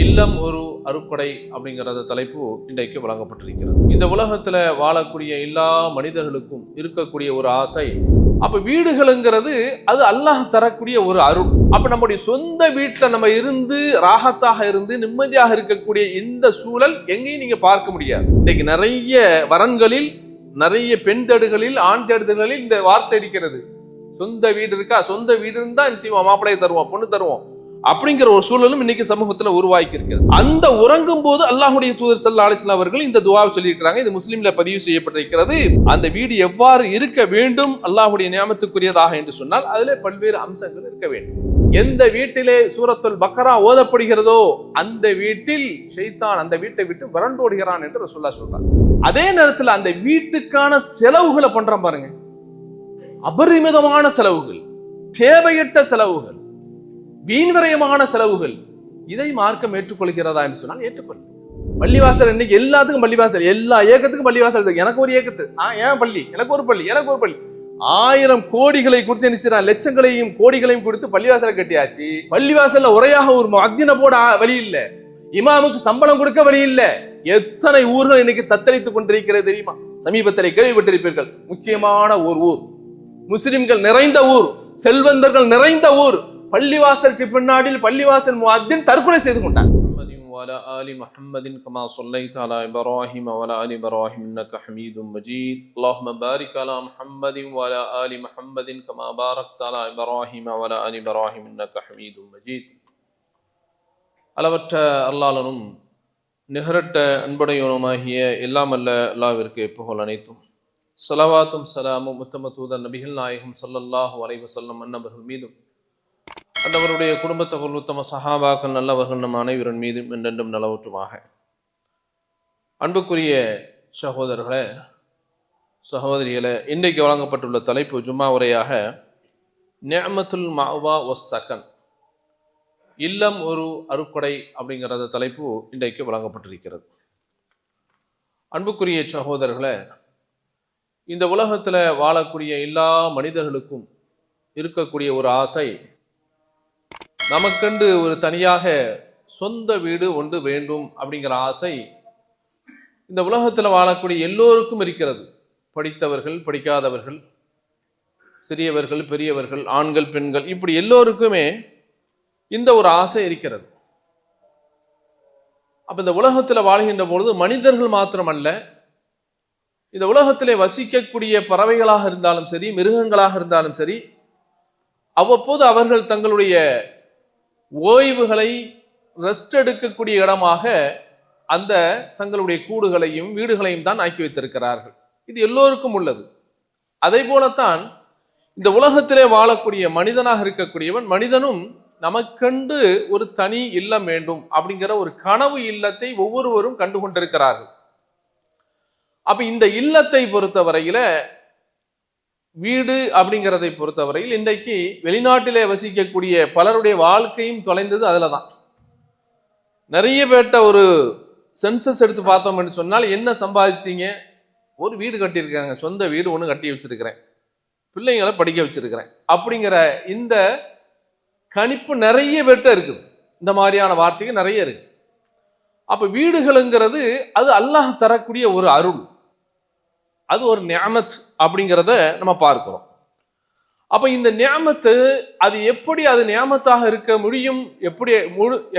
இல்லம் ஒரு அருட்கொடை அப்படிங்கிறத தலைப்பு இன்றைக்கு வழங்கப்பட்டிருக்கிறது. இந்த உலகத்துல வாழக்கூடிய எல்லா மனிதர்களுக்கும் இருக்கக்கூடிய ஒரு ஆசை. அப்ப வீடுகளுங்கிறது அது அல்லாஹ் தரக்கூடிய ஒரு அருள். அப்ப நம்முடைய சொந்த வீட்டுல நம்ம இருந்து ராகத்தாக இருந்து நிம்மதியாக இருக்கக்கூடிய இந்த சூழல் எங்கேயும் நீங்க பார்க்க முடியாது. இன்னைக்கு நிறைய வரன்களில், நிறைய பெண் தேடுகளில், ஆண் தேடுதல்களில் இந்த வார்த்தை இருக்கிறது. சொந்த வீடு இருக்கா, சொந்த வீடு இருந்தா செய்வோம், மாப்பிள்ளையை தருவோம், பொண்ணு தருவோம் அப்படிங்கிற ஒரு சூழலும் இன்னைக்கு சமூகத்துல உருவாக்கி இருக்கிறது. அந்த உறங்கும் போது அல்லாஹ்வுடைய தூதர் ஸல்லல்லாஹு அலைஹி வஸல்லம் அவர்கள் இந்த துஆவை சொல்லியிருக்கிறாங்க. இது முஸ்லிம்ல பதிவு செய்யப்பட்டிருக்கிறது. அந்த வீடு எவ்வாறு இருக்க வேண்டும் அல்லாஹ்வுடைய நியமத்துக்குரியதாக என்று சொன்னால் அதிலே பல்வேறு அம்சங்கள் இருக்க வேண்டும். எந்த வீட்டிலே சூரத்துல் பக்ரா ஓதப்படுகிறதோ அந்த வீட்டில் ஷைத்தான் அந்த வீட்டை விட்டு விரண்டோடுகிறான் என்று ரசூலுல்லாஹ் சொல்றாங்க. அதே நேரத்தில் அந்த வீட்டுக்கான செலவுகளை பண்றோம் பாருங்க, அபரிமிதமான செலவுகள், தேவையற்ற செலவுகள், வீண்விரயமான செலவுகள். இதை மார்க்கம் ஏற்றுக்கொள்கிறதா என்று சொன்னால் ஏற்றுக்கொள்ள. பள்ளிவாசல் இன்னைக்கு எல்லாத்துக்கும் பள்ளிவாசல், எல்லா ஏக்கத்துக்கும் பள்ளிவாசல். எனக்கு ஒரு ஏக்கத்து, ஏன் பள்ளி, எனக்கு ஒரு பள்ளி, எனக்கு ஒரு பள்ளி. 1000 கோடிகளை கொடுத்து என்ன, லட்சங்களையும் கோடிகளையும் கொடுத்து பள்ளிவாசலை கட்டியாச்சு. பள்ளிவாசல்ல உரையாக ஒரு முஅத்தின போட வழி இல்ல, இமாமுக்கு சம்பளம் கொடுக்க வழி இல்ல. எத்தனை ஊர்கள் இன்னைக்கு தத்தளித்துக் கொண்டிருக்கிறது தெரியுமா? சமீபத்தில் கேள்விப்பட்டிருப்பீர்கள். முக்கியமான ஒரு ஊர், முஸ்லிம்கள் நிறைந்த ஊர், செல்வந்தர்கள் நிறைந்த ஊர், பள்ளிவாசலுக்கு பின்னாடி பள்ளிவாசல் முஅத்தின் தற்கொலை செய்து கொண்டார். وعلى آل محمد كما صليت على إبراهيم وعلى آل إبراهيم إنك حميد مجيد اللهم بارك على محمد وعلى آل محمد كما باركت على إبراهيم وعلى آل إبراهيم إنك حميد مجيد. அளவற்ற அல்லாஹ்வும் நிகரற்ற அன்புடையவனுமாகிய எல்லாம் அல்ல அல்லாஹ்விற்கு புகழ் அனைத்தும். ஸலவாத்தும் ஸலாமும் உத்தம தூதர் நபிகள் நாயகம் ஸல்லல்லாஹு அலைஹி வஸல்லம் அன்னவர்கள் மீதும், அந்தவருடைய குடும்பத்தவர்கள், உத்தம சஹாபாக்கள், நல்லவர்கள் நம் அனைவரின் மீதும் என்றென்றும் நலவற்றுமாக. அன்புக்குரிய சகோதரர்களே, சகோதரிகளே, இன்றைக்கு வழங்கப்பட்டுள்ள தலைப்பு ஜும்மா உரையாக நிஅமத்துல் மஅவா வஸ் ஸகன், இல்லம் ஒரு அருட்கொடை அப்படிங்கிறத தலைப்பு இன்றைக்கு வழங்கப்பட்டிருக்கிறது. அன்புக்குரிய சகோதரர்களே, இந்த உலகத்துல வாழக்கூடிய எல்லா மனிதர்களுக்கும் இருக்கக்கூடிய ஒரு ஆசை, நமக்கென்று ஒரு தனியாக சொந்த வீடு ஒன்று வேண்டும் அப்படிங்கிற ஆசை இந்த உலகத்தில் வாழக்கூடிய எல்லோருக்கும் இருக்கிறது. படித்தவர்கள், படிக்காதவர்கள், சிறியவர்கள், பெரியவர்கள், ஆண்கள், பெண்கள், இப்படி எல்லோருக்குமே இந்த ஒரு ஆசை இருக்கிறது. அப்ப இந்த உலகத்தில் வாழ்கின்ற பொழுது மனிதர்கள் மாத்திரமல்ல, இந்த உலகத்திலே வசிக்கக்கூடிய பறவைகளாக இருந்தாலும் சரி, மிருகங்களாக இருந்தாலும் சரி, அவ்வப்போது அவர்கள் தங்களுடைய ஓய்வுகளை ரெஸ்ட் எடுக்கக்கூடிய இடமாக அந்த தங்களுடைய கூடுகளையும் வீடுகளையும் தான் ஆக்கி வைத்திருக்கிறார்கள். இது எல்லோருக்கும் உள்ளது. அதே போலத்தான் இந்த உலகத்திலே வாழக்கூடிய மனிதனாக இருக்கக்கூடியவன், மனிதனும் நமக்கென்று ஒரு தனி இல்லம் வேண்டும் அப்படிங்கிற ஒரு கனவு இல்லத்தை ஒவ்வொருவரும் கண்டு கொண்டிருக்கிறார்கள். அப்ப இந்த இல்லத்தை பொறுத்தவரையில, வீடு அப்படிங்கிறதை பொறுத்தவரையில் இன்றைக்கு வெளிநாட்டிலே வசிக்கக்கூடிய பலருடைய வாழ்க்கையும் தொலைந்தது அதுல தான். நிறைய பேர்ட்ட ஒரு சென்சஸ் எடுத்து பார்த்தோம் என்று சொன்னால், என்ன சம்பாதிச்சீங்க? ஒரு வீடு கட்டியிருக்காங்க, சொந்த வீடு ஒன்று கட்டி வச்சிருக்கிறேன், பிள்ளைங்களை படிக்க வச்சிருக்கிறேன் அப்படிங்கிற இந்த கணிப்பு நிறைய பேர்ட்ட இருக்குது. இந்த மாதிரியான வார்த்தைகள் நிறைய இருக்கு. அப்ப வீடுகளுங்கிறது அது அல்லாஹ் தரக்கூடிய ஒரு அருள், அது ஒரு நிஅமத் அப்படிங்கிறத நம்ம பார்க்கிறோம். அப்ப இந்த நிஅமத்து அது எப்படி அது நிஅமத்தாக இருக்க முடியும்,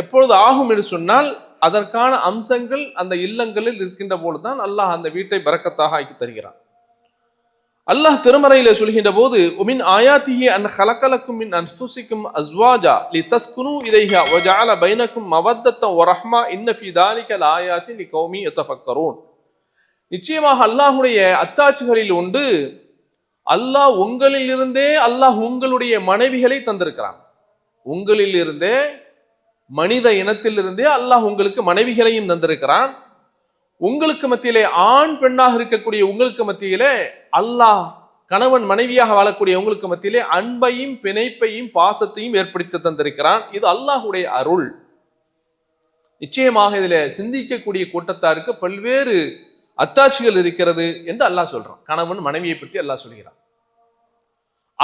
எப்பொழுது ஆகும் என்று சொன்னால், அதற்கான அம்சங்கள் அந்த இல்லங்களில் இருக்கின்ற பொழுதுதான் அல்லாஹ் அந்த வீட்டை பரக்கத்தாக ஆக்கி தருகிறான். அல்லாஹ் திருமறையிலே சொல்கின்ற போது, உமின் ஆயாத்திஹி அன் ஹலகலக்கும் மின் அன்ஃபுசிக்கும் அஸ்வாஜா லிதஸ்குனு இலைஹா வஜஅல பைனக்கும் மவத்தத்தன் வரஹ்மா இன்ன ஃபீ தாலிக லஆயாத்தின் லிகௌமி யதஃபக்கரூன். நிச்சயமாக அல்லாஹுடைய அத்தாட்சிகளில் உண்டு, அல்லாஹ் உங்களில் இருந்தே அல்லாஹ் உங்களுடைய மனைவிகளை தந்திருக்கிறான். உங்களில் இருந்தே, மனித இனத்திலிருந்தே அல்லாஹ் உங்களுக்கு மனைவிகளையும் தந்திருக்கிறான். உங்களுக்கு மத்தியிலே, ஆண் பெண்ணாக இருக்கக்கூடிய உங்களுக்கு மத்தியிலே அல்லாஹ் கணவன் மனைவியாக வாழக்கூடிய உங்களுக்கு மத்தியிலே அன்பையும் பிணைப்பையும் பாசத்தையும் ஏற்படுத்தி தந்திருக்கிறான். இது அல்லாஹுடைய அருள். நிச்சயமாக இதில் சிந்திக்கக்கூடிய கூட்டத்தாருக்கு பல்வேறு அத்தாட்சிகள் இருக்கிறது என்று அல்லாஹ் சொல்றான். கணவன் மனைவியை பற்றி அல்லாஹ் சொல்கிறான்.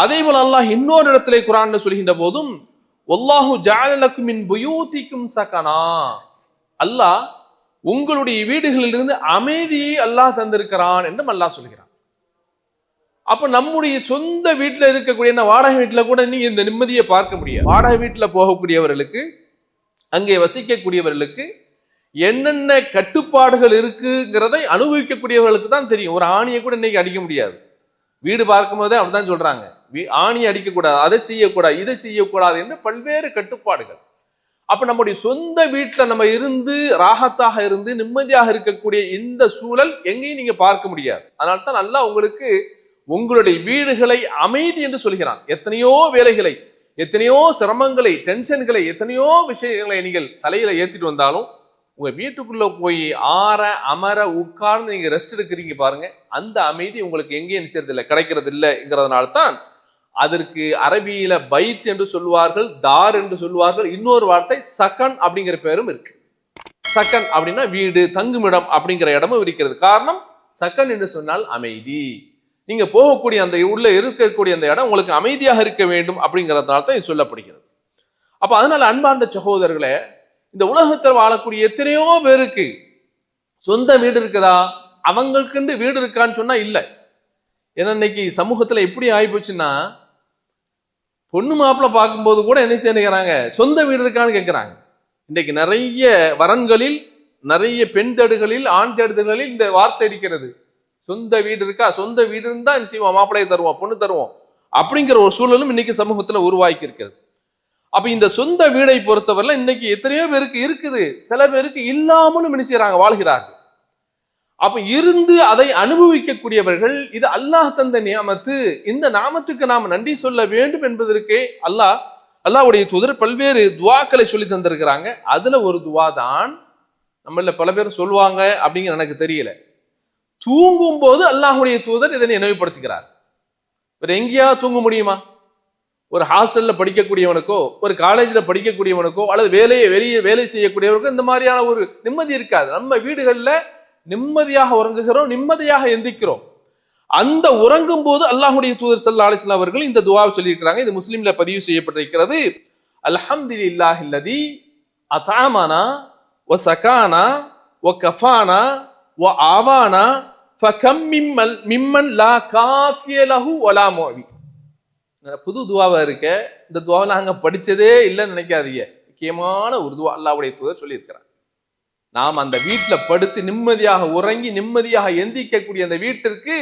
அதே போல அல்லாஹ் இன்னொரு இடத்திலே குர்ஆன்ல சொல்கின்ற போதும், வல்லாஹு ஜஅல லக்கும் மின் புயூதிக்கும் சகனா, அல்லாஹ் உங்களுடைய வீடுகளிலிருந்து அமைதியை அல்லாஹ் தந்திருக்கிறான் என்றும் அல்லாஹ் சொல்கிறான். அப்ப நம்முடைய சொந்த வீட்டுல இருக்கக்கூடிய வாடகை வீட்டுல கூட நீங்க இந்த நிம்மதியை பார்க்க முடியாது. வாடகை வீட்டுல போகக்கூடியவர்களுக்கு, அங்கே வசிக்கக்கூடியவர்களுக்கு என்னென்ன கட்டுப்பாடுகள் இருக்குங்கிறதை அனுபவிக்கக்கூடியவர்களுக்கு தான் தெரியும். ஒரு ஆணியை கூட இன்னைக்கு அடிக்க முடியாது. வீடு பார்க்கும் போதே அப்படிதான் சொல்றாங்க, ஆணியை அடிக்கக்கூடாது, அதை செய்யக்கூடாது, இதை செய்யக்கூடாது என்று பல்வேறு கட்டுப்பாடுகள். அப்ப நம்முடைய சொந்த வீட்டுல நம்ம இருந்து ராகத்தாக இருந்து நிம்மதியாக இருக்கக்கூடிய இந்த சூழல் எங்கேயும் நீங்க பார்க்க முடியாது. அதனால தான் அல்லாஹ் உங்களுக்கு உங்களுடைய வீடுகளை அமைதி என்று சொல்கிறான். எத்தனையோ வேலைகளை, எத்தனையோ சிரமங்களை, டென்ஷன்களை, எத்தனையோ விஷயங்களை நீங்கள் தலையில ஏத்திட்டு வந்தாலும் உங்க வீட்டுக்குள்ள போய் ஆற அமர உட்கார்ந்து நீங்க ரெஸ்ட் எடுக்கிறீங்க பாருங்க, அந்த அமைதி உங்களுக்கு எங்கேயும் சேர்றதில்லை, கிடைக்கிறது இல்லைங்கிறதுனால தான் அதற்கு அரபியில பைத் என்று சொல்வார்கள், தார் என்று சொல்வார்கள். இன்னொரு வார்த்தை சக்கன் அப்படிங்கிற பேரும் இருக்கு. சக்கன் அப்படின்னா வீடு, தங்குமிடம் அப்படிங்கிற இடமும் இருக்கிறது. காரணம், சக்கன் என்று சொன்னால் அமைதி. நீங்க போகக்கூடிய அந்த உள்ள இருக்கக்கூடிய அந்த இடம் உங்களுக்கு அமைதியாக இருக்க வேண்டும் அப்படிங்கிறதுனால தான் இது சொல்லப்படுகிறது. அப்ப அதனால அன்பார்ந்த சகோதரர்களே, இந்த உலகத்தில் வாழக்கூடிய எத்தனையோ பேருக்கு சொந்த வீடு இருக்குதா, அவங்களுக்கு வீடு இருக்கான்னு சொன்னா இல்லை. ஏன்னா இன்னைக்கு சமூகத்துல எப்படி ஆகிப்போச்சுன்னா, பொண்ணு மாப்பிள்ள பார்க்கும்போது கூட என்ன செய்யறாங்க, சொந்த வீடு இருக்கான்னு கேட்கிறாங்க. இன்றைக்கு நிறைய வரன்களில், நிறைய பெண் தேடுகளில், ஆண் தேடுதல்களில் இந்த வார்த்தை இருக்கிறது. சொந்த வீடு இருக்கா, சொந்த வீடு இருந்தா என்ன செய்வோம், மாப்பிள்ளையை தருவோம், பொண்ணு தருவோம் அப்படிங்கிற ஒரு சூழலும் இன்னைக்கு சமூகத்துல உருவாக்கி இருக்கிறது. அப்ப இந்த சொந்த வீடை பொறுத்தவரை இன்னைக்கு எத்தனையோ பேருக்கு இருக்குது, சில பேருக்கு இல்லாமலும் என்ன செய்யறாங்க, வாழ்கிறார்கள். அப்ப இருந்து அதை அனுபவிக்கக்கூடியவர்கள், இது அல்லாஹ் தந்த நியாமத்து, இந்த நாமத்துக்கு நாம் நன்றி சொல்ல வேண்டும் என்பதற்கே அல்லாஹ்வுடைய தூதர் பல்வேறு துவாக்களை சொல்லி தந்திருக்கிறாங்க. அதுல ஒரு துவா தான் நம்மள பல பேர் சொல்லுவாங்க அப்படிங்கிற எனக்கு தெரியல. தூங்கும் போது அல்லாஹ்வுடைய தூதர் இதனை நினைவுபடுத்துகிறார். வேற எங்கேயாவது தூங்க முடியுமா? ஒரு ஹாஸ்டல்ல படிக்கக்கூடியவனுக்கோ, ஒரு காலேஜ்ல படிக்கக்கூடியவனுக்கோ, அல்லது வெளியே வேலை செய்யக்கூடியவனுக்கோ இந்த மாதிரியான ஒரு நிம்மதி இருக்காது. நம்ம வீடுகள்ல நிம்மதியாக உறங்குகிறோம், நிம்மதியாக எந்திக்கிறோம். அந்த உறங்கும் போது அல்லாஹ்வுடைய தூதர் ஸல்லல்லாஹு அலைஹி வஸல்லம் அவர்கள் இந்த துஆவை சொல்லியிருக்கிறாங்க. இது முஸ்லிம்ல பதிவு செய்யப்பட்டிருக்கிறது. அல்ஹம்துலில்லாஹில்லதி அத்அமனா வ ஸகானா வ கஃபானா வ ஆவானா ஃபகம் மிம்மன் லா காஃபிய லஹு வலா முஅவி. புது துஆவா இருக்க, இந்த துஆவை நாங்க படிச்சதே இல்லைன்னு நினைக்காதீங்க. முக்கியமான ஒரு துஆ அல்லாஹ்வுடைய தூதர் சொல்லியிருக்கிறாங்க. நாம் அந்த வீட்டில் படுத்து நிம்மதியாக உறங்கி நிம்மதியாக எந்திக்கக்கூடிய அந்த வீட்டிற்கு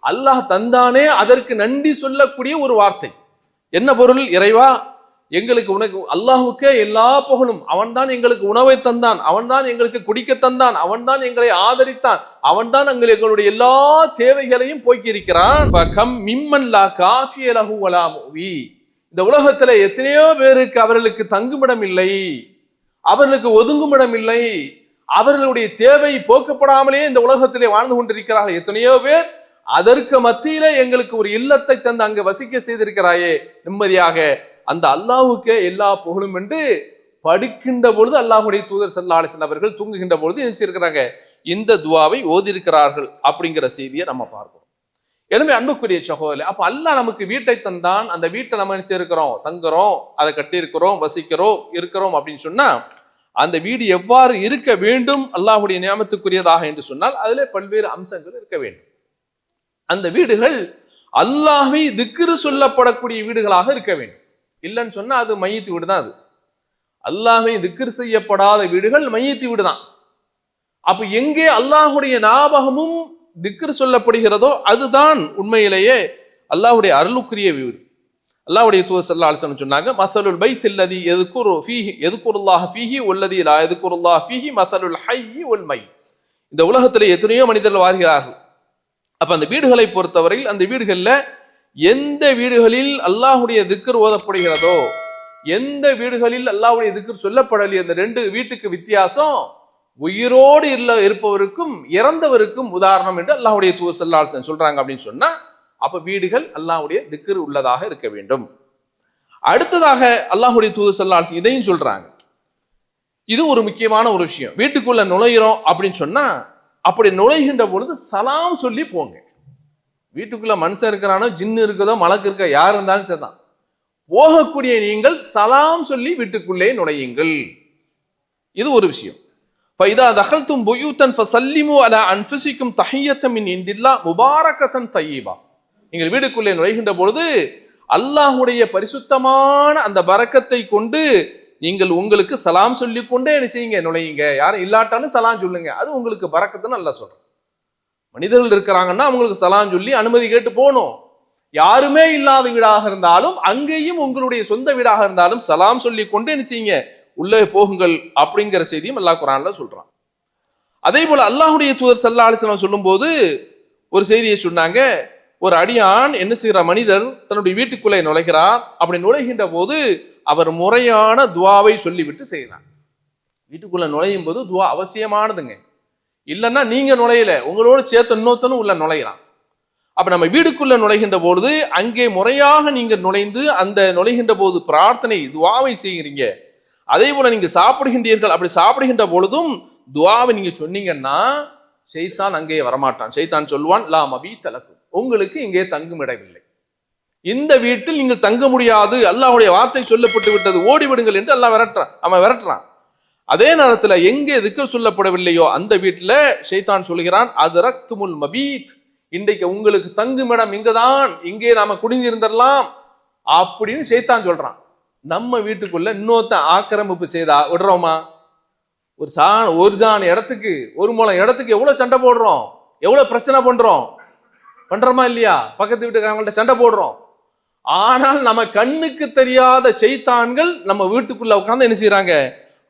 அல்லாஹ் தந்தானே, அதற்கு நன்றி சொல்லக்கூடிய ஒரு வார்த்தை. என்ன பொருள்? இறைவா, எங்களுக்கு உனக்கு அல்லாஹுக்கே எல்லா புகழும். அவன்தான் எங்களுக்கு உணவை தந்தான், அவன்தான் எங்களுக்கு குடிக்க தந்தான், அவன்தான் எங்களை ஆதரித்தான், அவன்தான் எங்களுடைய எல்லா தேவைகளையும் போக்கி இருக்கிறான். இந்த உலகத்துல எத்தனையோ பேருக்கு அவர்களுக்கு தங்குமிடம் இல்லை, அவர்களுக்கு ஒதுங்குமிடம் இல்லை, அவர்களுடைய தேவை போக்கப்படாமலே இந்த உலகத்திலே வாழ்ந்து கொண்டிருக்கிறார்கள் எத்தனையோ பேர். அதற்கு மத்தியில எங்களுக்கு ஒரு இல்லத்தை தந்து அங்க வசிக்க செய்திருக்கிறாயே நிம்மதியாக, அந்த அல்லாஹ்வுக்கே எல்லா புகழும் என்று படுக்கின்ற பொழுது அல்லாஹ்வுடைய தூதர் ஸல்லல்லாஹு அலைஹி வஸல்லம் அவர்கள் தூங்குகின்ற பொழுது என்ன செய்திருக்கிறாங்க, இந்த துஆவை ஓதியிருக்கிறார்கள் அப்படிங்கிற செய்தியை நம்ம பார்க்கிறோம். எனவே அன்புக்குரிய சகோதரர்களே, அப்ப அல்லாஹ் நமக்கு வீட்டை தந்தான், அந்த வீட்டை நம்ம நினைச்சிருக்கிறோம், தங்குறோம், அதை கட்டி இருக்கிறோம், வசிக்கிறோம், இருக்கிறோம் அப்படின்னு சொன்னா அந்த வீடு எவ்வாறு இருக்க வேண்டும் அல்லாஹ்வுடைய நியாமத்துக்குரியதாக என்று சொன்னால் அதிலே பல்வேறு அம்சங்கள் இருக்க வேண்டும். அந்த வீடுகள் அல்லாஹ்வை திக்ரு சொல்லப்படக்கூடிய வீடுகளாக இருக்க வேண்டும். இல்லைன்னு சொன்னா அது மையத்து வீடு தான். அது அல்லாஹ்வை திக்ரு செய்யப்படாத வீடுகள் மையத்து வீடு தான். அப்ப எங்கே அல்லாஹ்வுடைய ஞாபகமும் திக்ரு சொல்லப்படுகிறதோ அதுதான் உண்மையிலேயே அல்லாஹ்வுடைய அருளுக்குரிய வீடு. அல்லாஹ்வுடைய தூதர் ஸல்லல்லாஹு அலைஹி வஸல்லம் சொன்னாங்க, மஸலுல் பைத்தில் லதி யذ்குருல்லாஹ ஃபீஹி வல்லதி லா யذ்குருல்லாஹ ஃபீஹி மஸலுல் ஹய்யி வல் மைத். இந்த உலகத்திலே எத்தனையோ மனிதர்கள் வாழ்கிறார்கள். அப்ப அந்த வீடுகளை பொறுத்தவரையில் அந்த வீடுகள்ல எந்த வீடுகளில் அல்லாஹ்வுடைய திக்ர் ஓதப்படுகிறதோ, எந்த வீடுகளில் அல்லாஹ்வுடைய திக்ர் சொல்லப்படலையோ, அந்த ரெண்டு வீட்டுக்கு வித்தியாசம் உயிரோடு இருப்பவருக்கும் இறந்தவருக்கும் உதாரணம் என்று அல்லாஹ்வுடைய தூதர் ஸல்லல்லாஹு அலைஹி வஸல்லம் சொல்றாங்க. அப்படின்னு சொன்னா அப்ப வீடுகள் அல்லாஹ்வுடைய திக்ர் உள்ளதாக இருக்க வேண்டும். அடுத்ததாக அல்லாஹ்வுடைய தூதர் ஸல்லல்லாஹு அலைஹி வஸல்லம் இதையும் சொல்றாங்க. இது ஒரு முக்கியமான ஒரு விஷயம். வீட்டுக்குள்ள நுழைகிறோம் அப்படின்னு சொன்னா அப்படி நுழைகின்ற பொழுது சலாம் சொல்லி போங்க. வீட்டுக்குள்ள மனுஷன் இருக்கிறானோ, ஜின்னு இருக்குதோ, மலக்கு இருக்க, யார் இருந்தாலும் சரிதான், போகக்கூடிய நீங்கள் சலாம் சொல்லி வீட்டுக்குள்ளே நுழையுங்கள். இது ஒரு விஷயம். ஃபைதா தகல்தும் புயூத்தன் ஃபஸல்லிமு அலா அன்ஃபுசிக்கும் தஹிய்யத்தன் மின் இன்டில்லாஹ் முபாரக்கத்தன் தய்யிபா. நீங்கள் வீடுக்குள்ளே நுழைகின்ற பொழுது அல்லாஹ்வுடைய பரிசுத்தமான அந்த பரக்கத்தை கொண்டு நீங்கள் உங்களுக்கு சலாம் சொல்லிக் கொண்டே என்ன செய்யுங்க, நுழையுங்க. யாரும் இல்லாட்டாலும் சலாம் சொல்லுங்க, அது உங்களுக்கு பரக்கத்துன்னு அல்லாஹ் சொல்றேன். மனிதர்கள் இருக்கிறாங்கன்னா அவங்களுக்கு சலாம் சொல்லி அனுமதி கேட்டு போகணும். யாருமே இல்லாத வீடாக இருந்தாலும் அங்கேயும் உங்களுடைய சொந்த வீடாக இருந்தாலும் சலாம் சொல்லி கொண்டு என்ன செய்யுங்க, உள்ளே போகுங்கள் அப்படிங்கிற செய்தியும் அல்லாஹ் குர்ஆன்ல சொல்றான். அதே போல அல்லாஹ்வுடைய தூதர் ஸல்லல்லாஹு அலைஹி வஸல்லம் சொல்லும்போது ஒரு செய்தியை சொன்னாங்க. ஒரு அடியான் என்ன செய்கிற மனிதர் தன்னுடைய வீட்டுக்குள்ளே நுழைகிறார். அப்படி நுழைகின்ற போது அவர் முறையான துவாவை சொல்லிவிட்டு செய்கிறார். வீட்டுக்குள்ள நுழையும் போது துவா அவசியமானதுங்க. இல்லைன்னா நீங்க நுழையல, உங்களோட சேர்த்து இன்னொருத்தனும் உள்ள நுழைகிறான். அப்ப நம்ம வீடுக்குள்ள நுழைகின்ற பொழுது அங்கே முறையாக நீங்க நுழைந்து அந்த நுழைகின்ற போது பிரார்த்தனை துவாவை செய்கிறீங்க. அதே போல நீங்க சாப்பிடுகின்றீர்கள். அப்படி சாப்பிடுகின்ற பொழுதும் துவாவை நீங்க சொன்னீங்கன்னா ஷைத்தான் அங்கே வரமாட்டான். ஷைத்தான் சொல்வான், லா மபீத லக்கும், உங்களுக்கு இங்கே தங்கும் இடமில்லை, இந்த வீட்டில் நீங்கள் தங்க முடியாது, அல்லாஹ்வுடைய வார்த்தை சொல்லப்பட்டு விட்டது, ஓடிவிடுங்கள் என்று அல்லாஹ் விரட்டுறான். அதே நேரத்தில் எங்கே திக்ர் சொல்லப்படவில்லையோ அந்த வீட்டில் ஷைத்தான் சொல்கிறான், அதரக்துமுல் மபீத், இன்றைக்கு உங்களுக்கு தங்குமிடம் இங்கதான், இங்கே நாம குடிஞ்சிருந்தரலாம் அப்படின்னு ஷைத்தான் சொல்றான். நம்ம வீட்டுக்குள்ள இன்னொருத்தன் ஆக்கிரமிப்பு செய்தா விடுறோமா? ஒரு ஜான் இடத்துக்கு, ஒரு முழம் இடத்துக்கு எவ்வளவு சண்டை போடுறோம், எவ்வளவு பிரச்சனை பண்றோமா இல்லையா? பக்கத்து வீட்டுக்காரங்கள்ட்ட சண்டை போடுறோம். ஆனால் நம்ம கண்ணுக்கு தெரியாத ஷைத்தான்கள் நம்ம வீட்டுக்குள்ள உட்கார்ந்து என்ன செய்யறாங்க,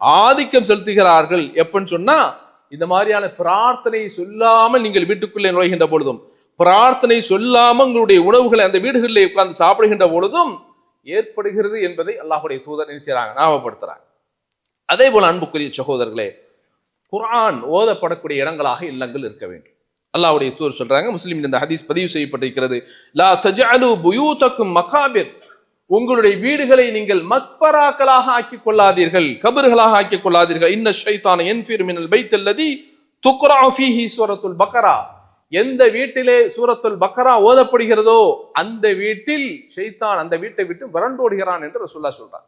ஆதிக்கம் செலுத்துகிறார்கள். எப்பன்னு சொன்னா, இந்த மாதிரியான பிரார்த்தனை சொல்லாமல் நீங்கள் வீட்டுக்குள்ளே நுழைகின்ற பொழுதும், பிரார்த்தனை சொல்லாமல் உங்களுடைய உணவுகளை அந்த வீடுகளில் உட்கார்ந்து சாப்பிடுகின்ற பொழுதும் ஏற்படுகிறது என்பதை அல்லாஹ்வுடைய தூதர் என்ன செய்யறாங்க, ஞாபகப்படுத்துறாங்க. அதே போல அன்புக்குரிய சகோதரர்களே, குர்ஆன் ஓதப்படக்கூடிய இடங்களாக இல்லங்கள் இருக்க வேண்டும். அல்லாஹ்வுடைய தூதர் சொல்றாங்க, முஸ்லிம் இந்த ஹதீஸ் பதிவு செய்யப்பட்டிருக்கிறது, லா தஜஅலு புயூதக்கும் மகாபிர், உங்களுடைய வீடுகளை நீங்கள் மக்பராக்களாக ஆக்கிக் கொள்ளாதீர்கள், கபர்களாக ஆக்கிக் கொள்ளாதீர்கள். இன்ன ஷைத்தான யன்ஃபிரு மினல் பைத் அல்லதி துக்ரா ஃபீஹி சூரத்துல் பக்ரா, எந்த வீட்டிலே சூரத்துல் பக்ரா ஓதப்படுகிறதோ அந்த வீட்டில் ஷைத்தான் அந்த வீட்டை விட்டு விரண்டோடுகிறான் என்று ரசூலுல்லாஹ் சொல்றார்.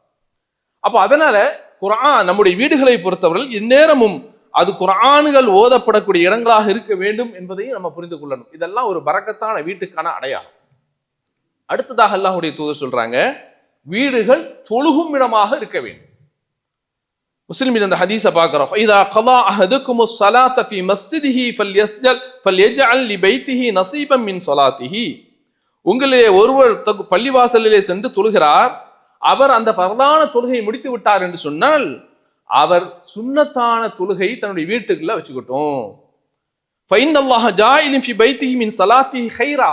அப்போ அதனால குர்ஆன் நம்முடைய வீடுகளை பொறுத்தவரை இந்நேரமும் அது குர்ஆன்கள் ஓதப்படக்கூடிய இடங்களாக இருக்க வேண்டும் என்பதையும் நம்ம புரிந்து கொள்ளணும். இதெல்லாம் ஒரு பரக்கத்தான வீட்டுக்கான அடையாளம். அடுத்ததாக அல்லாஹ்வுடைய தூதர் சொல்றாங்க, வீடுகள் தொழுகும் இடமாக இருக்க வேண்டும். முஸ்லிமில் இந்த ஹதீஸை பார்க்கிறோம், ஃபைதா கலா அஹதுகுமுஸ் ஸலாத ஃபீ மஸ்ஜிதிஹி ஃபல்யஜ்அல் லிபைத்திஹி நஸீபன் மின் ஸலாத்திஹி, உங்களிலே ஒருவர் பள்ளிவாசலிலே சென்று தொழுகிறார், அவர் அந்த ஃபர்தான தொழுகையை முடித்து விட்டார் என்று சொன்னால் அவர் சுன்னத்தான தொழுகை தன்னுடைய வீட்டுக்குள்ள வச்சுக்கிட்டோம். ஃபைன்னல்லாஹ ஜாயிலின் ஃபீ பைத்திஹி மின் ஸலாத்திஹி கைரா,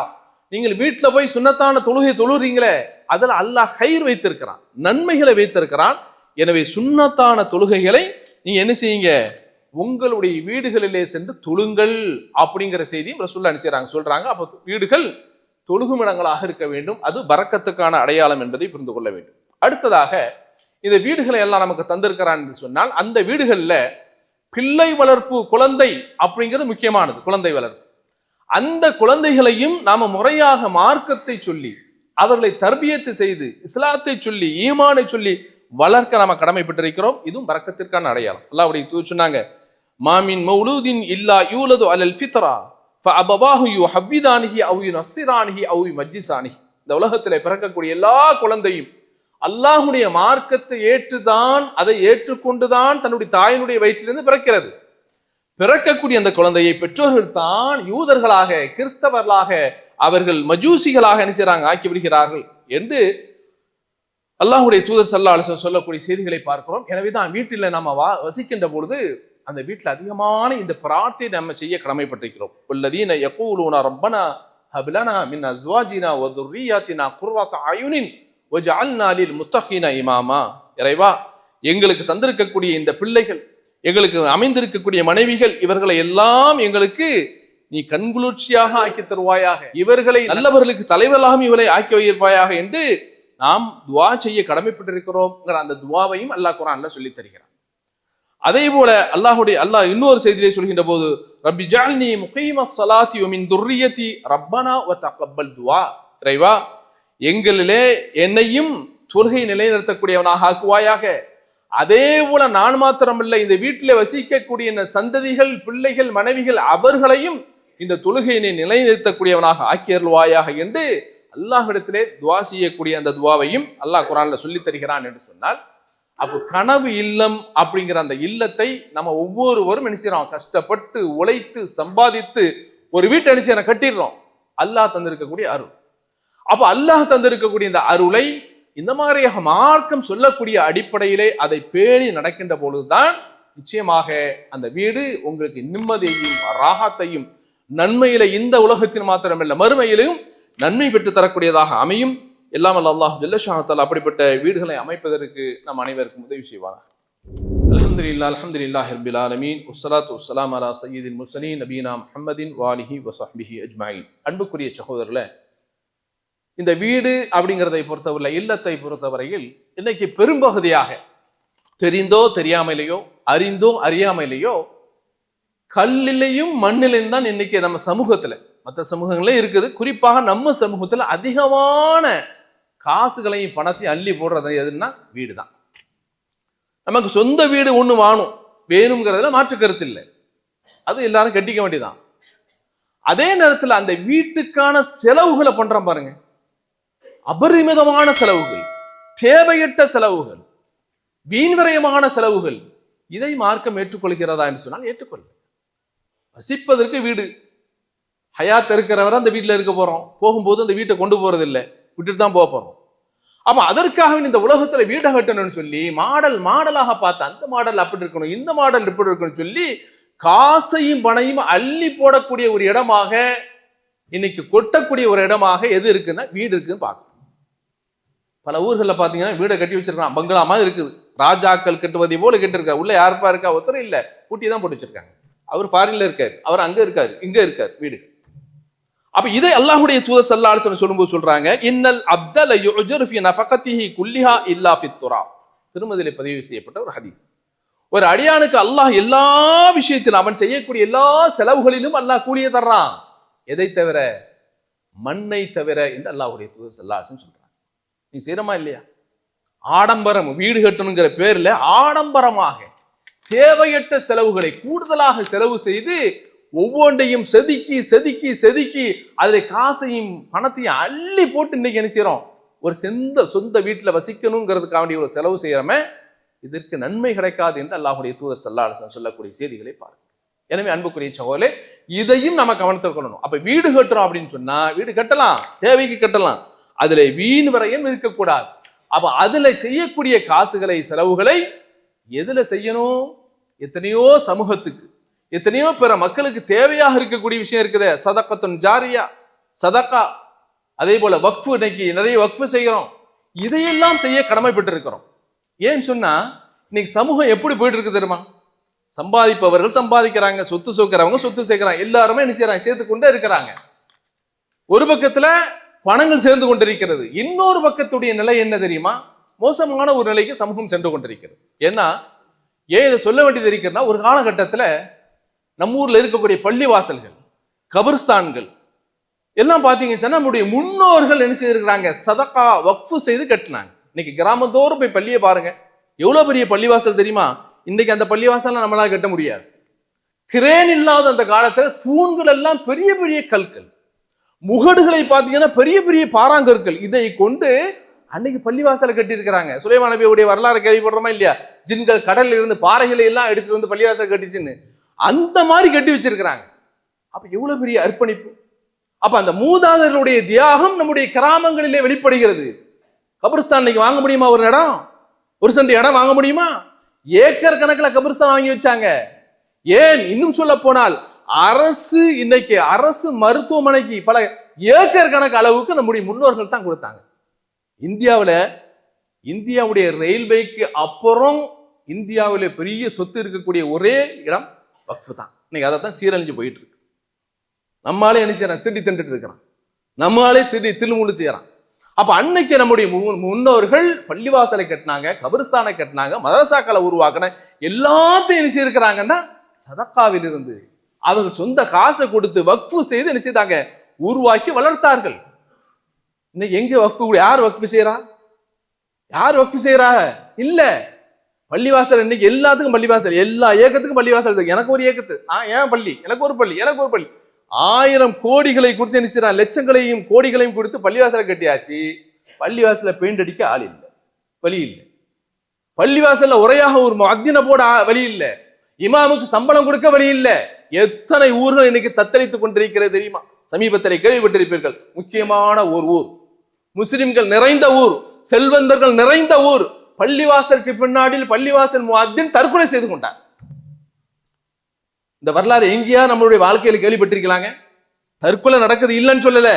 நீங்கள் வீட்டுல போய் சுன்னத்தான தொழுகை தொழுறீங்களே, அதில் அல்லாஹ் கைர் வைத்திருக்கிறான், நன்மைகளை வைத்திருக்கிறான். எனவே சுன்னத்தான தொழுகைகளை நீங்க என்ன செய்யுங்க, உங்களுடைய வீடுகளிலே சென்று தொழுங்கள் அப்படிங்கிற செய்தியும் ரசூலுல்லாஹ் என்ன செய்றாங்க, சொல்றாங்க. அப்போ வீடுகள் தொழுகும் இடங்களாக இருக்க வேண்டும். அது பரக்கத்துக்கான அடையாளம் என்பதை புரிந்து கொள்ள வேண்டும். அடுத்ததாக இந்த வீடுகளை எல்லாம் நமக்கு தந்திருக்கிறான் என்று சொன்னால், அந்த வீடுகள்ல பிள்ளை வளர்ப்பு, குழந்தை அப்படிங்கிறது முக்கியமானது. குழந்தை வளர்ப்பு, அந்த குழந்தைகளையும் நாம முறையாக மார்க்கத்தை சொல்லி அவர்களை தர்பியத்து செய்து இஸ்லாத்தை சொல்லி ஈமானை சொல்லி வளர்க்க நாம கடமைப்பட்டிருக்கிறோம். இதுவும் பரக்கத்திற்கான அடையாளம். அல்லாஹ்வுடைய தூதர் சொன்னாங்க, மாமின் மௌலூதின் இல்லா யூலது அலல் ஃபித்ரா ஃபஅபவாஹு யுஹவ்விதானிஹி அவ் யுனஸ்ஸிரானிஹி அவ் யுமஜ்ஜிசானிஹி, இந்த உலகத்திலே பிறக்கக்கூடிய எல்லா குழந்தையும் அல்லாஹ்வுடைய மார்க்கத்தை ஏற்றுதான், அதை ஏற்றுக்கொண்டுதான் தன்னுடைய தாயினுடைய வயிற்றிலிருந்து பிறக்கிறது. பிறக்கக்கூடிய அந்த குழந்தையை பெற்றோர்கள் தான் யூதர்களாக, கிறிஸ்தவர்களாக, அவர்கள் மஜூசிகளாக என்ன செய்றாங்க, ஆக்கி விடுகிறார்கள் என்று அல்லாஹ்வுடைய தூதர் ஸல்லல்லாஹு அலைஹி வஸல்லம் சொல்லக்கூடிய செய்திகளை பார்க்கிறோம். எனவேதான் வீட்டில் நம்ம வசிக்கின்ற பொழுது அந்த வீட்டில் அதிகமான இந்த பிரார்த்தனை நம்ம செய்ய கடமைப்பட்டிருக்கிறோம். வல்லதீன யகூலூன ரப்பனா ஹப் லனா மின் அஸ்வாஜினா வ ذُرِّيَّاتِنَا குர்ரத அயுனின் வஜஅல்னா லில் முத்தகீன இமாமா, இறைவா எங்களுக்கு தந்திருக்கக்கூடிய இந்த பிள்ளைகள், எங்களுக்கு அமைந்திருக்கக்கூடிய மனைவிகள், இவர்களை எல்லாம் எங்களுக்கு நீ கண்குளிர்ச்சியாக ஆக்கி தருவாயாக, இவர்களை நல்லவர்களுக்கு தலைவர்களாகவும் இவரை ஆக்கி வைப்பாயாக என்று நாம் துவா செய்ய கடமைப்பட்டிருக்கிறோம். அந்த துவாவையும் அல்லாஹ் குர்ஆன்ல சொல்லி தருகிறார். அதே போல அல்லாஹ் இன்னொரு செய்தியிலே சொல்கின்ற போது, ரப்பி ஜஅல்னி முகீமஸ் ஸலாத்தி வ மின் துர்ரியதி ரப்பனா வ தகப்பல் துஆ, இறைவா எங்களிலே என்னையும் தொழுகை நிலைநிறுத்தக்கூடியவனாக ஆக்குவாயாக, அதே போல நான் மாத்திரமல்ல, இந்த வீட்டிலே வசிக்கக்கூடிய இந்த சந்ததிகள், பிள்ளைகள், மனைவிகள் அவர்களையும் இந்த தொழுகையினை நிலைநிறுத்தக்கூடியவனாக ஆக்கியருள்வாயாக என்று அல்லாஹ்விடத்திலே துவா செய்யக்கூடிய அந்த துவாவையும் அல்லாஹ் குர்ஆன்ல சொல்லித் தருகிறான் என்று சொன்னால், அப்போ கனவு இல்லம் அப்படிங்கிற அந்த இல்லத்தை நம்ம ஒவ்வொருவரும் என்ன செய்யறோம்? கஷ்டப்பட்டு உழைத்து சம்பாதித்து ஒரு வீட்டை என்ன செய்யறோம்? கட்டிடுறோம். அல்லாஹ் தந்திருக்கக்கூடிய அருள். அப்போ அல்லாஹ் தந்திருக்கக்கூடிய இந்த அருளை இந்த மாதிரியாக மார்க்கம் சொல்லக்கூடிய அடிப்படையிலே அதை பேணி நடக்கின்ற பொழுதுதான் நிச்சயமாக அந்த வீடு உங்களுக்கு நிம்மதியையும் ராகத்தையும் நன்மையில இந்த உலகத்தில் மாத்திரமல்ல மறுமையிலும் நன்மை பெற்று தரக்கூடியதாக அமையும். எல்லாம் அல்லாஹ் ஜல்ல ஷானத்தால் அப்படிப்பட்ட வீடுகளை அமைப்பதற்கு நம் அனைவருக்கும் உதவி செய்வானாக. அல்ஹம்துலில்லாஹி ரப்பில் ஆலமீன் வஸ்ஸலாத்து வஸ்ஸலாமு அலா சய்யிதில் முர்ஸலீன் நபீனா முஹம்மதின் வாலிஹி வஸஹ்பிஹி அஜ்மஈன். அன்புக்குரிய சகோதரர்களே, இந்த வீடு அப்படிங்கிறதை பொறுத்தவரை, இல்லத்தை பொறுத்தவரையில் இன்னைக்கு பெரும்பகுதியாக தெரிந்தோ தெரியாமலேயோ, அறிந்தோ அறியாமலேயோ, கல்லிலையும் மண்ணிலையும் தான் இன்னைக்கு நம்ம சமூகத்துல, மற்ற சமூகங்களே இருக்குது, குறிப்பாக நம்ம சமூகத்துல அதிகமான காசுகளையும் பணத்தையும் அள்ளி போடுறது எதுன்னா வீடு தான். நமக்கு சொந்த வீடு ஒண்ணு வேணுங்கிறதுல மாற்று கருத்து இல்லை, அது எல்லாரும் கட்டிக்க வேண்டியதான். அதே நேரத்தில் அந்த வீட்டுக்கான செலவுகளை பண்றோம் பாருங்க, அபரிமிதமான செலவுகள், தேவையற்ற செலவுகள், வீண்விரயமான செலவுகள். இதை மார்க்கம் ஏற்றுக்கொள்கிறதா என்று சொன்னால் ஏற்றுக்கொள்ள. வசிப்பதற்கு வீடு, ஹயாத் இருக்கிறவரை அந்த வீட்டில் இருக்க போறோம், போகும்போது அந்த வீட்டை கொண்டு போறது இல்லை, விட்டுட்டு தான் போக போறோம். அப்ப அதற்காக இந்த உலகத்துல வீடை கட்டணும்னு சொல்லி மாடலாக பார்த்து அந்த மாடல் அப்படி இருக்கணும், இந்த மாடல் இப்படி இருக்கணும்னு சொல்லி காசையும் பணையும் அள்ளி போடக்கூடிய ஒரு இடமாக, இன்னைக்கு கொட்டக்கூடிய ஒரு இடமாக எது இருக்குன்னா வீடு இருக்குன்னு பார்க்கணும். பல ஊர்களில் பார்த்தீங்கன்னா வீடை கட்டி வச்சிருக்கான், பங்களா மாதிரி இருக்குது, ராஜாக்கள் கட்டுவதை போல கட்டிருக்கா. உள்ள யாருப்பா இருக்கா? ஒருத்தரும் இல்லை, பூட்டி தான் போட்டு வச்சிருக்காங்க. அவர் ஃபாரின்ல இருக்காரு, அவர் அங்க இருக்காரு, இங்க இருக்காரு வீடு. அப்ப இதை அல்லாஹ்வுடைய தூதர் ஸல்லல்லாஹு அலைஹி வஸல்லம் சொல்லும்போது சொல்றாங்க, இன்னல் அப்தல யுஜர் ஃபி நஃபகத்திஹி குல்லிஹா இல்லா ஃபித் துராப். திருமதியிலே பதிவு செய்யப்பட்ட ஒரு ஹதீஸ். ஒரு அடியானுக்கு அல்லாஹ் எல்லா விஷயத்திலும் அவன் செய்யக்கூடிய எல்லா செலவுகளிலும் அல்லாஹ் கூலியை தர்றான், எதை தவிர? மண்ணை தவிர என்று அல்லாஹ்வுடைய தூதர் ஸல்லல்லாஹு அலைஹி வஸல்லம் சொல்றாங்க. நீ செய்யறமா இல்லையா? ஆடம்பரம், வீடு கட்டணுங்கிற பேர்ல ஆடம்பரமாக தேவையற்ற செலவுகளை கூடுதலாக செலவு செய்து ஒவ்வொன்றையும் செதுக்கி செதுக்கி செதுக்கி அதில் காசையும் பணத்தையும் அள்ளி போட்டு இன்னைக்கு என்ன செய்யறோம்? ஒரு சொந்த வீட்டில் வசிக்கணுங்கிறதுக்காக ஒரு செலவு செய்யறமே, இதற்கு நன்மை கிடைக்காது என்று அல்லாஹ்வுடைய தூதர் ஸல்லல்லாஹு அலைஹி வஸல்லம் சொல்லக்கூடிய செய்திகளை பாருங்க. எனவே அன்புக்குரிய சகோதரர்களே, இதையும் நம்ம கவனத்தில் கொள்ளணும். அப்ப வீடு கட்டுறோம் அப்படின்னு சொன்னா வீடு கட்டலாம், தேவைக்கு கட்டலாம், அதுல வீண் விரயம் இருக்கக்கூடாது. அப்ப அதுல செய்யக்கூடிய காசுகளை, செலவுகளை எதுல செய்யணும்? எத்தனையோ சமூகத்துக்கு, எத்தனையோ பிற மக்களுக்கு தேவையாக இருக்கக்கூடிய விஷயம் இருக்குதே, சதக்கத்துன் ஜாரியா, சதக்கா, அதே போல வக்ஃபு, இன்னைக்கு நிறைய வக்ஃபு செய்கிறோம், இதையெல்லாம் செய்ய கடமைப்பட்டு இருக்கிறோம். ஏன்னு சொன்னா இன்னைக்கு சமூகம் எப்படி போயிட்டு இருக்கு தெரியுமா? சம்பாதிப்பவர்கள் சம்பாதிக்கிறாங்க, சொத்து சேர்க்கிறவங்க சொத்து சேர்க்கிறாங்க, எல்லாருமே என்ன செய்யறாங்க? சேர்த்து கொண்டே இருக்கிறாங்க. ஒரு பக்கத்துல பணங்கள் சேர்ந்து கொண்டிருக்கிறது, இன்னொரு பக்கத்துடைய நிலை என்ன தெரியுமா? மோசமான ஒரு நிலைக்கு சமூகம் சென்று கொண்டிருக்கிறது. ஏன்னா ஏன் இதை சொல்ல வேண்டியது இருக்கிறதுனா, ஒரு காலகட்டத்தில் நம்ம ஊர்ல இருக்கக்கூடிய பள்ளிவாசல்கள், கபிர்ஸ்தான்கள் எல்லாம் பார்த்தீங்கன்னா நம்முடைய முன்னோர்கள் என்ன செய்திருக்கிறாங்க? சதக்கா, வக்ஃபு செய்து கட்டினாங்க. இன்னைக்கு கிராமத்தோறும் போய் பள்ளியை பாருங்க, எவ்வளவு பெரிய பள்ளிவாசல் தெரியுமா? இன்னைக்கு அந்த பள்ளிவாசல் நம்மளால கட்ட முடியாது. கிரேன் இல்லாத அந்த காலத்துல தூண்கள் எல்லாம் பெரிய பெரிய கற்கள், முகடுகளை பார்த்தீங்கன்னா பெரிய பெரிய பாறாங்கற்கள், இதை கொண்டு அன்னைக்கு பள்ளிவாசலை கட்டி இருக்கிறாங்க. சுலைமான் நபியுடைய வரலாறு கேள்விப்படுறோமா இல்லையா? ஜின்கள் கடல்ல இருந்து பாறைகளை எல்லாம் எடுத்துட்டு வந்து பள்ளிவாசல் கட்டிச்சுன்னு அந்த மாதிரி கட்டி வச்சிருக்கிறாங்க. அப்ப எவ்வளவு பெரிய அர்ப்பணிப்பு! அப்ப அந்த மூதாதையர்களுடைய தியாகம் நம்முடைய கிராமங்களிலே வெளிப்படுகிறது. கபிர்ஸ்தான் இன்னைக்கு வாங்க முடியுமா? ஒரு இடம், ஒரு சென்ட் இடம் வாங்க முடியுமா? ஏக்கர் கணக்கில் கபிர்ஸ்தான் வாங்கி வச்சாங்க. ஏன் இன்னும் சொல்ல போனால் அரசு, இன்னைக்கு அரசு மருத்துவமனைக்கு பல ஏக்கர் கணக்கு அளவுக்கு நம்முடைய முன்னோர்கள் தான் கொடுத்தாங்க. இந்தியாவுடைய ரயில்வேக்கு அப்புறம் இந்தியாவிலே பெரிய சொத்து இருக்கக்கூடிய ஒரே இடம் வக்ஃபு தான். இன்னைக்கு அதை தான் சீரழிஞ்சு போயிட்டு இருக்கு. நம்மளாலே என்ன செய்யறான்? திண்டி திண்டுட்டு இருக்கிறான், நம்மளாலே தில்லுமுள்ளு செய்யறான். அப்ப அன்னைக்கு நம்முடைய முன்னோர்கள் பள்ளிவாசலை கட்டினாங்க, கபிர்ஸ்தானை கட்டினாங்க, மதரசாக்களை உருவாக்கின, எல்லாத்தையும் என்ன செய்யிருக்கிறாங்கன்னா சதக்காவில் இருந்து அவர்கள் சொந்த காசை கொடுத்து வக்ஃபு செய்து என்ன செய்தாங்க? உருவாக்கி வளர்த்தார்கள். இன்னைக்கு எங்க வக்ஃபு? யார் வக்ஃபு செய்யறா? யார் வக்ஃபு செய்யறா? இல்ல, பள்ளிவாசல் இன்னைக்கு எல்லாத்துக்கும் பள்ளிவாசல், எல்லா இயக்கத்துக்கும் பள்ளிவாசல் இருக்கு. எனக்கு ஒரு இயக்கத்து ஏன் பள்ளி, எனக்கு ஒரு பள்ளி, எனக்கு ஒரு பள்ளி. 1000 கோடிகளை கொடுத்து என்ன செய்யறான், லட்சங்களையும் கோடிகளையும் கொடுத்து பள்ளிவாசலை கட்டியாச்சு. பள்ளிவாசல பெயிண்ட் அடிக்க ஆள் இல்லை, வழி இல்லை. பள்ளிவாசல்ல உரையாக ஒரு முஅத்தின போட வழி இல்லை. இமாமுக்கு சம்பளம் கொடுக்க வழி இல்லை. எத்தனை ஊர்கள் இன்னைக்கு தத்தளித்துக் கொண்டிருக்கிறது தெரியுமா? சமீபத்தில் கேள்விப்பட்டிருப்பீர்கள். முக்கியமான ஒரு ஊர், முஸ்லிம்கள் நிறைந்த ஊர், செல்வந்தர்கள் நிறைந்த ஊர், பள்ளிவாசலுக்கு பின்னாடி பள்ளிவாசல் முஅத்தின் தற்கொலை செய்து கொண்டார். இந்த வரலாறு எங்கேயா நம்மளுடைய வாழ்க்கையில கேள்விப்பட்டிருக்கலாங்க? தற்கொலை நடக்குது இல்லைன்னு சொல்லல,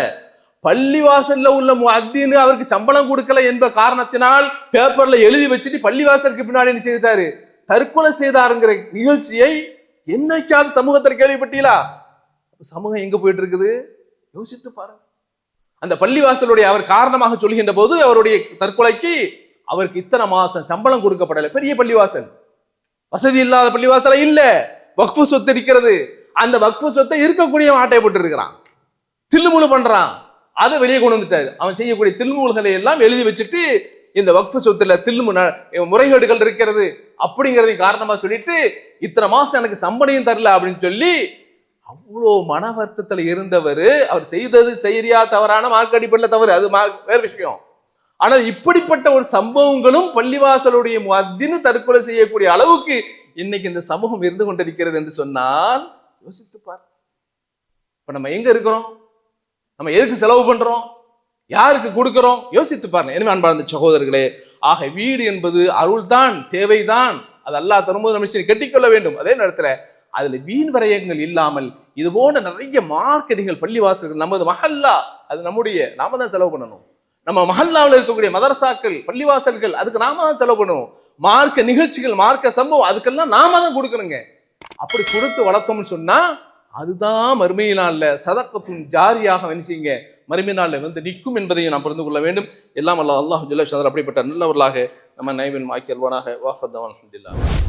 பள்ளிவாசல்ல உள்ள முஅத்தின் அவருக்கு சம்பளம் கொடுக்கல என்ற காரணத்தினால் பேப்பர்ல எழுதி வச்சுட்டு பள்ளிவாசலுக்கு பின்னாடி என்ன செய்தாரு, தற்கொலை செய்தாருங்கிற நிகழ்ச்சியை என்னைக்காவது சமூகத்தில் கேள்விப்பட்டீங்களா? சமூகம் எங்க போயிட்டு இருக்குது யோசித்து பாருங்க. அந்த பள்ளிவாசலுடைய அவர் காரணமாக சொல்கின்ற போது அவருடைய தற்கொலைக்கு அவருக்கு இத்தனை மாசம் சம்பளம் கொடுக்கப்படல. பெரிய பள்ளிவாசல், வசதி இல்லாத பள்ளிவாசல இல்ல, வக்ஃபு சொத்து இருக்கிறது. அந்த வக்ஃபு சொத்தை இருக்கக்கூடிய ஆட்டை போட்டு இருக்கிறான், தில்லுமுழு பண்றான். அதை வெளியே கொண்டு வந்துட்டாரு. அவன் செய்யக்கூடிய தில்முல்களை எல்லாம் எழுதி வச்சுட்டு இந்த வக்ஃபு சொத்துல முறைகேடுகள் இருக்கிறது அப்படிங்கறதையும் காரணமா சொல்லிட்டு இத்தனை மாசம் எனக்கு சம்பளையும் தரல அப்படின்னு சொல்லி அவ்வளோ மன வருத்தத்துல இருந்தவர். அவர் செய்தது சரியா தவறான மார்க் அடிப்படையில் தவறு, அது வேற விஷயம். ஆனால் இப்படிப்பட்ட ஒரு சம்பவங்களும் பள்ளிவாசலுடைய முஅத்தின் தற்கொலை செய்யக்கூடிய அளவுக்கு இன்னைக்கு இந்த சமூகம் இருந்து கொண்டிருக்கிறது என்று சொன்னால் யோசித்து பார். இப்ப நம்ம எங்க இருக்கிறோம், நம்ம எதுக்கு செலவு பண்றோம், யாருக்கு கொடுக்கிறோம், யோசித்து பாருங்க. எனவே அன்பார்ந்த சகோதரர்களே, ஆக வீடு என்பது அருள்தான், தேவைதான். அது அல்லாஹ் தரும்போது நம்ம கட்டிக்கொள்ள வேண்டும். அதே நேரத்துல அதுல வீண் விரயங்கள் இல்லாமல் இது போன்ற நிறைய மார்க்கெட்டுகள், பள்ளிவாசல்கள், நமது மஹல்லா, அது நம்முடைய, நாம தான் செலவு பண்ணணும். நம்ம மஹல்லாவில் இருக்கக்கூடிய மதரசாக்கள், பள்ளிவாசல்கள், அதுக்கு நாம தான் செலவு பண்ணுவோம். மார்க்க நிகழ்ச்சிகள், மார்க்க சம்பவம், அதுக்கெல்லாம் நாம தான் கொடுக்கணுங்க. அப்படி கொடுத்து வளர்த்தோம்னு சொன்னா அதுதான் மறுமை நாள்ல சதக்கத்துன் ஜாரியாக நினைச்சீங்க, மறுமை நாள்ல வந்து நிற்கும் என்பதையும் நாம் புரிந்து கொள்ள வேண்டும். எல்லாம் அல்லாஹ் ஜல்ல ஷஅனஹு அப்படிப்பட்ட நல்லவர்களாக நம்ம நைவன் ஆக்கியல்வானாக. வாஹதவான் அல்ஹம்துலில்லாஹ்.